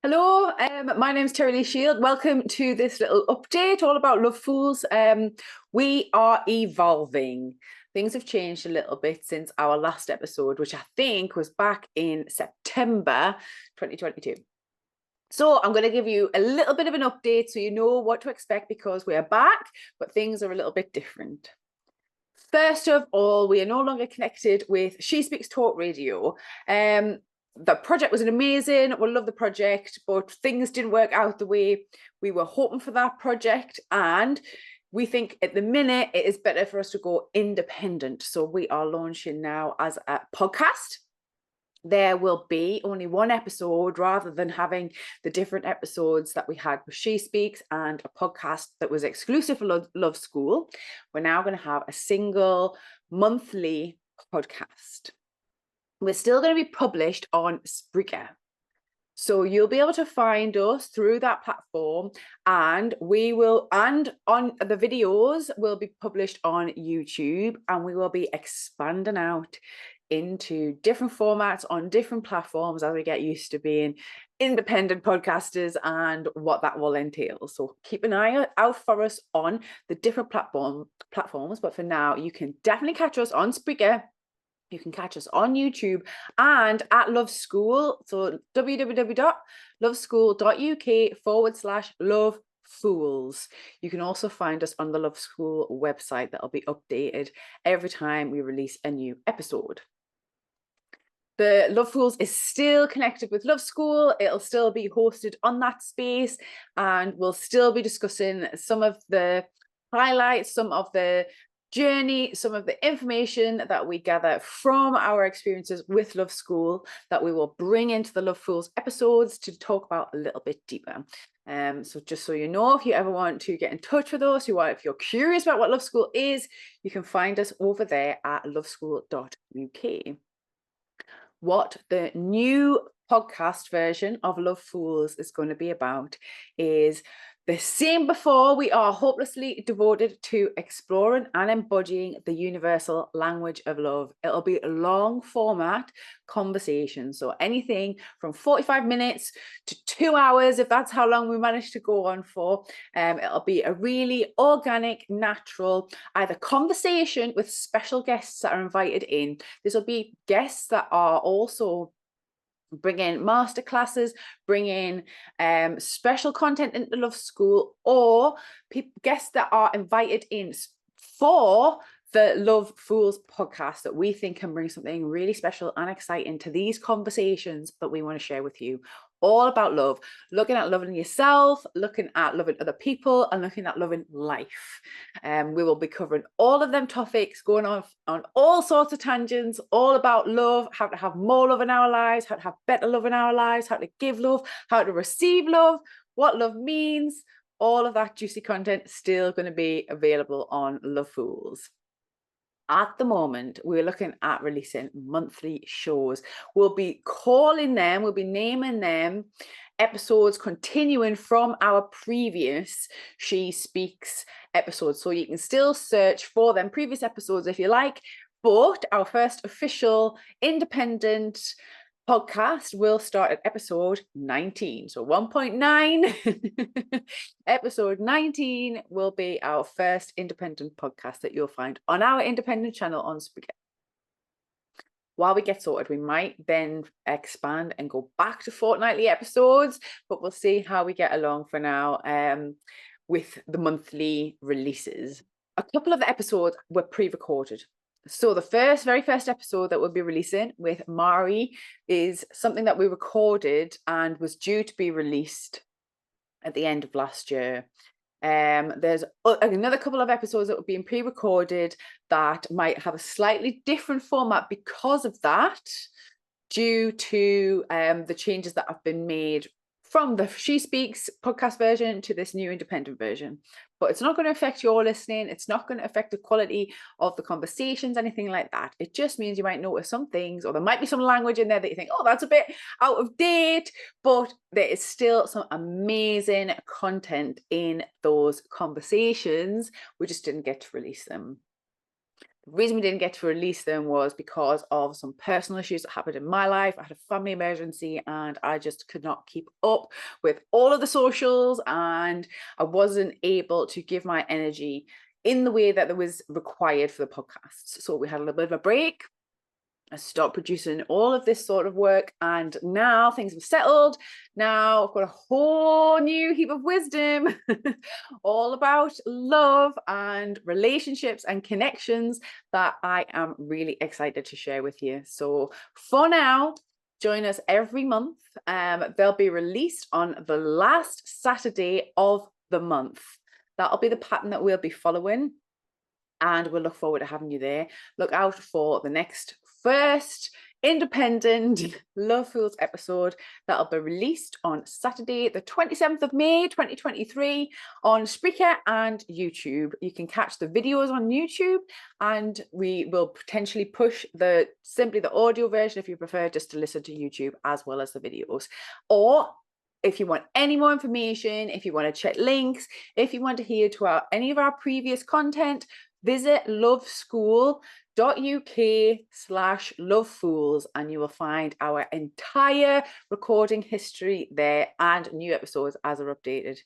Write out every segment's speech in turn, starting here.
Hello, my name's Terri Lee-Shield. Welcome to this little update all about Love Fools. We are evolving. Things have changed a little bit since our last episode, which I think was back in September 2022. So I'm going to give you a little bit of an update so you know what to expect, because we are back, but things are a little bit different. First of all, we are no longer connected with She Speaks Talk Radio. The project was amazing. We love the project, but things didn't work out the way we were hoping for that project. And we think at the minute it is better for us to go independent. So we are launching now as a podcast. There will be only one episode rather than having the different episodes that we had with She Speaks and a podcast that was exclusive for Love School. We're now going to have a single monthly podcast. We're still going to be published on Spreaker. So you'll be able to find us through that platform, and on the videos will be published on YouTube, and we will be expanding out into different formats on different platforms as we get used to being independent podcasters and what that will entail. So keep an eye out for us on the different platforms. But for now, you can definitely catch us on Spreaker. You can catch us on YouTube and at Love School. So www.loveschool.uk/Love Fools. You can also find us on the Love School website that will be updated every time we release a new episode. The Love Fools is still connected with Love School. It'll still be hosted on that space, and we'll still be discussing some of the highlights, some of the journey, some of the information that we gather from our experiences with Love School that we will bring into the Love Fools episodes to talk about a little bit deeper. So just so you know, if you ever want to get in touch with us, if you're curious about what Love School is, you can find us over there at loveschool.uk. What the new podcast version of Love Fools is going to be about is the same before. We are hopelessly devoted to exploring and embodying the universal language of love. It'll be a long format conversation. So anything from 45 minutes to 2 hours, if that's how long we manage to go on for. It'll be a really organic, natural, either conversation with special guests that are invited in. This will be guests that are also bring in masterclasses, bring in special content into Love School, or guests that are invited in for the Love Fools podcast that we think can bring something really special and exciting to these conversations that we want to share with you. All about love, looking at loving yourself, looking at loving other people, and looking at loving life. We will be covering all of them topics, going off on all sorts of tangents, all about love, how to have more love in our lives, how to have better love in our lives, how to give love, how to receive love, what love means. All of that juicy content still going to be available on Love Fools. At the moment, we're looking at releasing monthly shows. We'll be naming them episodes continuing from our previous She Speaks episodes. So you can still search for them previous episodes if you like, but our first official independent podcast will start at episode 19. So 1.9 episode 19 will be our first independent podcast that you'll find on our independent channel on Spreaker. While we get sorted, we might then expand and go back to fortnightly episodes, but we'll see how we get along for now with the monthly releases. A couple of the episodes were pre-recorded. So the very first episode that we'll be releasing with Mari is something that we recorded and was due to be released at the end of last year. There's another couple of episodes that were being pre-recorded that might have a slightly different format because of that, due to the changes that have been made from the She Speaks podcast version to this new independent version. But it's not going to affect your listening. It's not going to affect the quality of the conversations, anything like that. It just means you might notice some things, or there might be some language in there that you think, oh, that's a bit out of date, but there is still some amazing content in those conversations. We just didn't get to release them. The reason we didn't get to release them was because of some personal issues that happened in my life. I had a family emergency and I just could not keep up with all of the socials, and I wasn't able to give my energy in the way that was required for the podcasts. So we had a little bit of a break. I stopped producing all of this sort of work, and now things have settled. Now I've got a whole new heap of wisdom all about love and relationships and connections that I am really excited to share with you. So for now, join us every month. They'll be released on the last Saturday of the month. That'll be the pattern that we'll be following, and we'll look forward to having you there. Look out for the next first independent Love Fools episode that'll be released on Saturday, the 27th of May, 2023 on Spreaker and YouTube. You can catch the videos on YouTube, and we will potentially push simply the audio version if you prefer just to listen to YouTube as well as the videos. Or if you want any more information, if you want to check links, if you want to hear to any of our previous content, visit loveschool.uk/lovefools and you will find our entire recording history there and new episodes as are updated.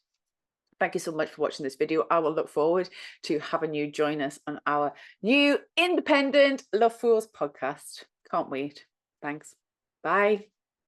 Thank you so much for watching this video. I will look forward to having you join us on our new independent Love Fools podcast. Can't wait. Thanks. Bye.